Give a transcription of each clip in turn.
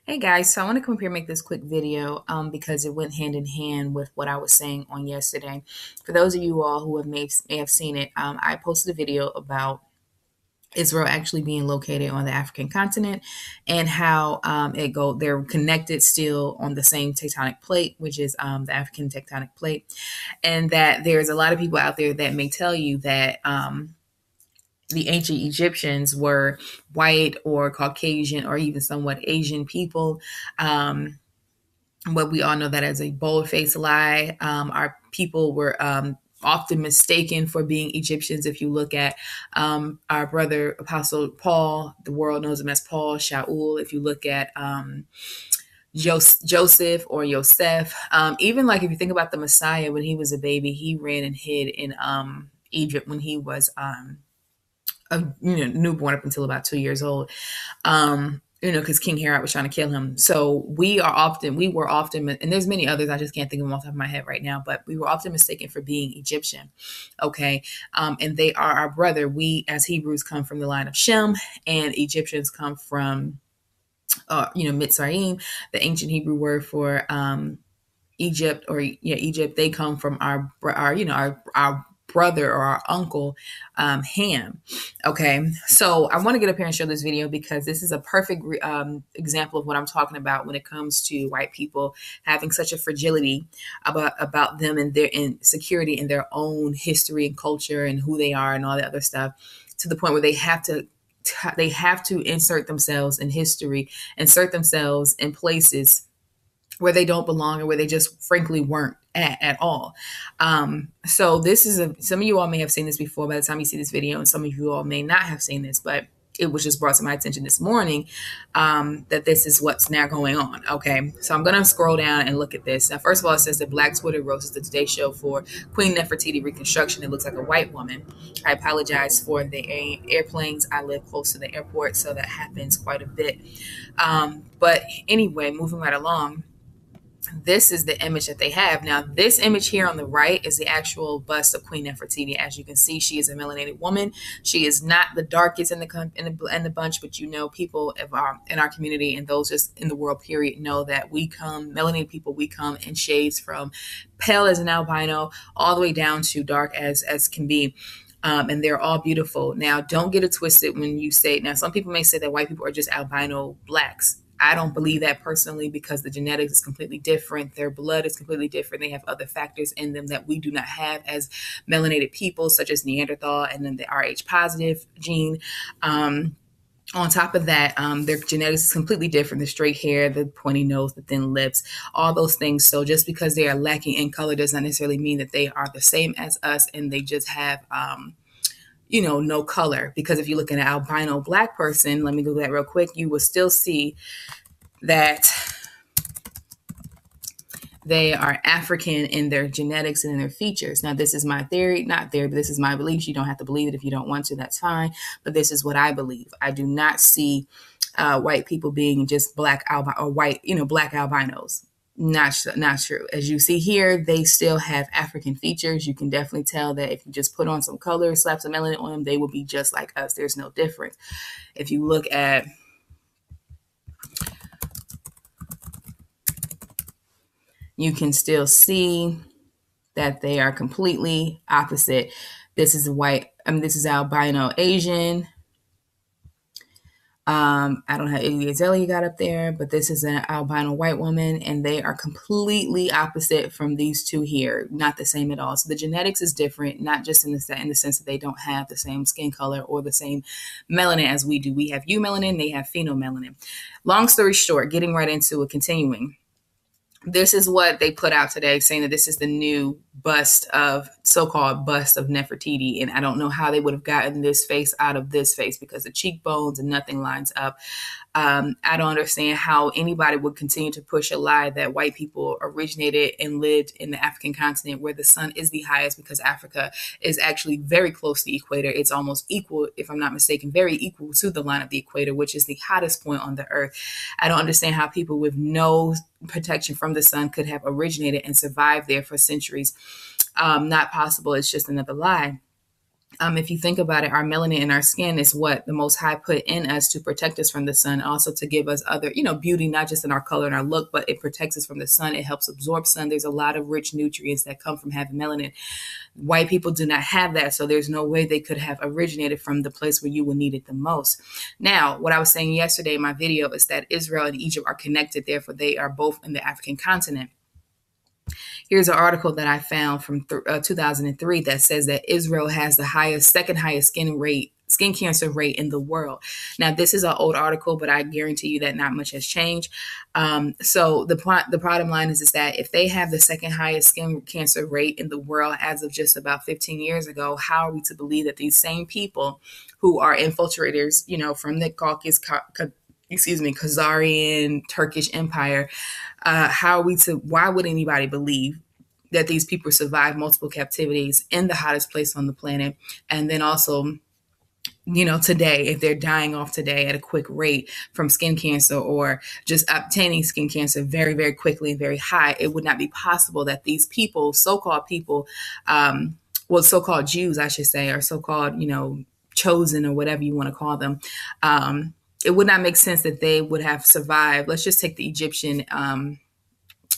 Hey guys, so I want to come up here and make this quick video because it went hand in hand with what I was saying on yesterday. For those of you all who may have seen it, I posted a video about Israel actually being located on the African continent and how they're connected still on the same tectonic plate, which is the African tectonic plate, and that there's a lot of people out there that may tell you that the ancient Egyptians were white or Caucasian or even somewhat Asian people. But we all know that as a bold-faced lie. Our people were often mistaken for being Egyptians. If you look at our brother Apostle Paul, the world knows him as Paul, Shaul. If you look at Joseph or Yosef, even like if you think about the Messiah, when he was a baby, he ran and hid in Egypt when he was a newborn up until about 2 years old. Because King Herod was trying to kill him. So we were often, and there's many others, I just can't think of them off the top of my head right now, but we were often mistaken for being Egyptian. Okay. And they are our brother. We, as Hebrews, come from the line of Shem, and Egyptians come from, Mitzrayim, the ancient Hebrew word for Egypt, or Egypt. They come from our brother or our uncle, Ham. Okay, so I want to get up here and show this video because this is a perfect example of what I'm talking about when it comes to white people having such a fragility about them and their insecurity in their own history and culture and who they are and all that other stuff, to the point where they have to insert themselves in history, insert themselves in places where they don't belong or where they just frankly weren't at all. So this is some of you all may have seen this before by the time you see this video, and some of you all may not have seen this, but it was just brought to my attention this morning that this is what's now going on. Okay, so I'm going to scroll down and look at this. Now, first of all, it says that Black Twitter roasts the Today Show for Queen Nefertiti reconstruction. It looks like a white woman. I apologize for the airplanes. I live close to the airport, so that happens quite a bit. But anyway, moving right along. This is the image that they have. Now, this image here on the right is the actual bust of Queen Nefertiti. As you can see, she is a melanated woman. She is not the darkest in the bunch, but people in our community and those just in the world, period, know that melanated people, we come in shades from pale as an albino all the way down to dark as can be. And they're all beautiful. Now, don't get it twisted when you say, now, some people may say that white people are just albino blacks. I don't believe that personally, because the genetics is completely different. Their blood is completely different. They have other factors in them that we do not have as melanated people, such as Neanderthal and then the Rh positive gene. On top of that, their genetics is completely different. The straight hair, the pointy nose, the thin lips, all those things. So just because they are lacking in color does not necessarily mean that they are the same as us and they just have no color. Because if you look at an albino black person, let me Google that real quick, you will still see that they are African in their genetics and in their features. Now, this is my theory, not theory, but this is my beliefs. You don't have to believe it if you don't want to, that's fine. But this is what I believe. I do not see white people being just black albinos. Not true. As you see here, they still have African features. You can definitely tell that if you just put on some color, slap some melanin on them, they will be just like us. There's no difference. If you look at, you can still see that they are completely opposite. This is this is albino Asian. I don't have Iggy Azalea got up there, but this is an albino white woman, and they are completely opposite from these two here. Not the same at all. So the genetics is different, not just in the sense that they don't have the same skin color or the same melanin as we do. We have eumelanin, they have phenomelanin. Long story short, getting right into it, continuing. This is what they put out today, saying that this is the new so-called bust of Nefertiti. And I don't know how they would have gotten this face out of this face, because the cheekbones and nothing lines up. I don't understand how anybody would continue to push a lie that white people originated and lived in the African continent where the sun is the highest, because Africa is actually very close to the equator. It's almost equal, if I'm not mistaken, very equal to the line of the equator, which is the hottest point on the earth. I don't understand how people with no protection from the sun could have originated and survived there for centuries. Not possible. It's just another lie. If you think about it, our melanin in our skin is what the Most High put in us to protect us from the sun, also to give us other, beauty, not just in our color and our look, but it protects us from the sun. It helps absorb sun. There's a lot of rich nutrients that come from having melanin. White people do not have that, so there's no way they could have originated from the place where you would need it the most. Now, what I was saying yesterday in my video is that Israel and Egypt are connected, therefore they are both in the African continent. Here's an article that I found from 2003 that says that Israel has the second highest skin cancer rate in the world. Now, this is an old article, but I guarantee you that not much has changed. So the bottom line is that if they have the second highest skin cancer rate in the world as of just about 15 years ago, how are we to believe that these same people who are infiltrators, from the Caucasus, Khazarian, Turkish Empire, why would anybody believe that these people survive multiple captivities in the hottest place on the planet? And then also, today, if they're dying off today at a quick rate from skin cancer or just obtaining skin cancer very, very quickly and very high, it would not be possible that these people, so-called people, so-called Jews, I should say, or so-called, chosen or whatever you want to call them, it would not make sense that they would have survived. Let's just take the Egyptian,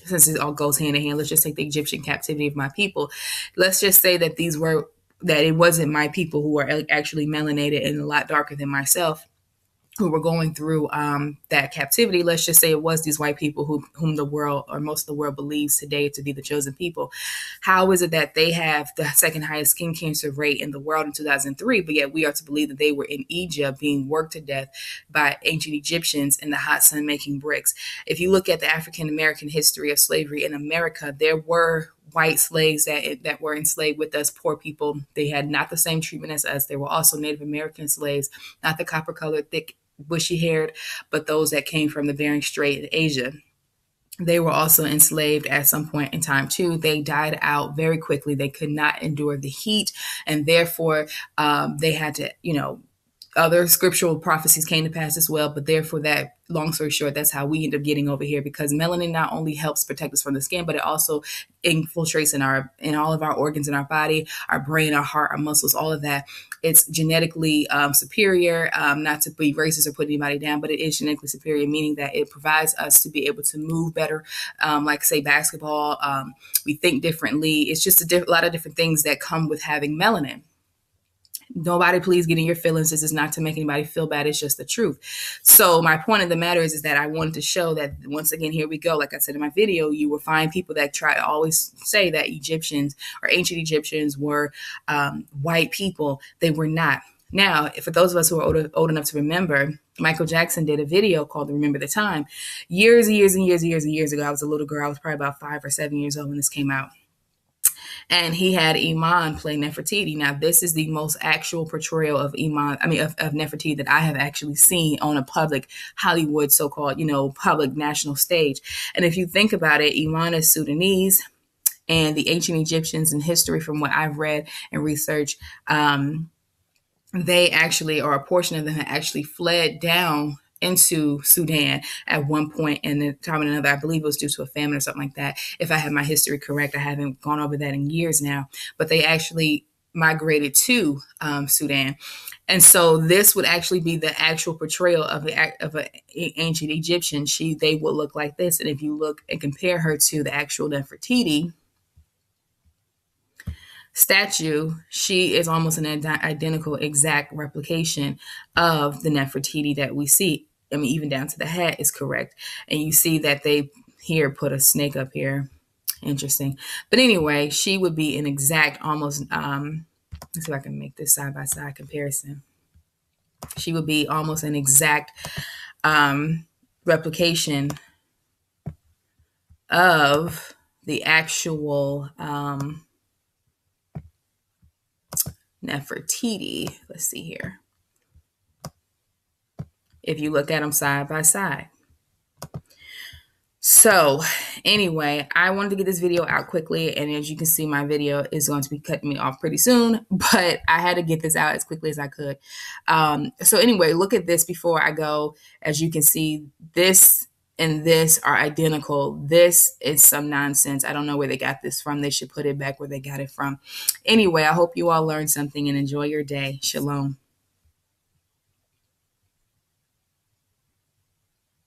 since it all goes hand in hand, let's just take the Egyptian captivity of my people. Let's just say that that it wasn't my people who are actually melanated and a lot darker than myself who were going through that captivity. Let's just say it was these white people whom the world, or most of the world, believes today to be the chosen people. How is it that they have the second highest skin cancer rate in the world in 2003, but yet we are to believe that they were in Egypt being worked to death by ancient Egyptians in the hot sun making bricks? If you look at the African American history of slavery in America, there were white slaves that were enslaved with us, poor people. They had not the same treatment as us. There were also Native American slaves, not the copper-colored, thick, bushy-haired, but those that came from the Bering Strait in Asia. They were also enslaved at some point in time too. They died out very quickly. They could not endure the heat, and therefore they had to, other scriptural prophecies came to pass as well. But therefore, that, long story short, that's how we end up getting over here, because melanin not only helps protect us from the skin, but it also infiltrates in all of our organs in our body, our brain, our heart, our muscles, all of that. It's genetically superior, not to be racist or put anybody down, but it is genetically superior, meaning that it provides us to be able to move better, like say basketball. We think differently. It's just a lot of different things that come with having melanin. Nobody, please get in your feelings. This is not to make anybody feel bad. It's just the truth. So my point of the matter is that I wanted to show that, once again, here we go. Like I said in my video, you will find people that try to always say that Egyptians or ancient Egyptians were white people. They were not. Now, for those of us who are old enough to remember, Michael Jackson did a video called Remember the Time years and years and years and years and years ago. I was a little girl. I was probably about 5 or 7 years old when this came out. And he had Iman play Nefertiti. Now, this is the most actual portrayal of Nefertiti that I have actually seen on a public Hollywood, so-called, public national stage. And if you think about it, Iman is Sudanese, and the ancient Egyptians in history, from what I've read and researched, they actually, or a portion of them, had actually fled down into Sudan at one point, and the time and another, I believe it was due to a famine or something like that. If I have my history correct, I haven't gone over that in years now, but they actually migrated to Sudan. And so this would actually be the actual portrayal of an ancient Egyptian. They would look like this. And if you look and compare her to the actual Nefertiti statue, she is almost an identical, exact replication of the Nefertiti that we see. I mean, even down to the hat is correct. And you see that they here put a snake up here. Interesting. But anyway, she would be an exact, almost, let's see if I can make this side-by-side comparison. She would be almost an exact replication of the actual Nefertiti. Let's see here. If you look at them side by side. So anyway, I wanted to get this video out quickly, and as you can see, my video is going to be cutting me off pretty soon, but I had to get this out as quickly as I could. So anyway, look at this before I go. As you can see, this and this are identical. This is some nonsense. I don't know where they got this from. They should put it back where they got it from. Anyway, I hope you all learned something and enjoy your day. Shalom.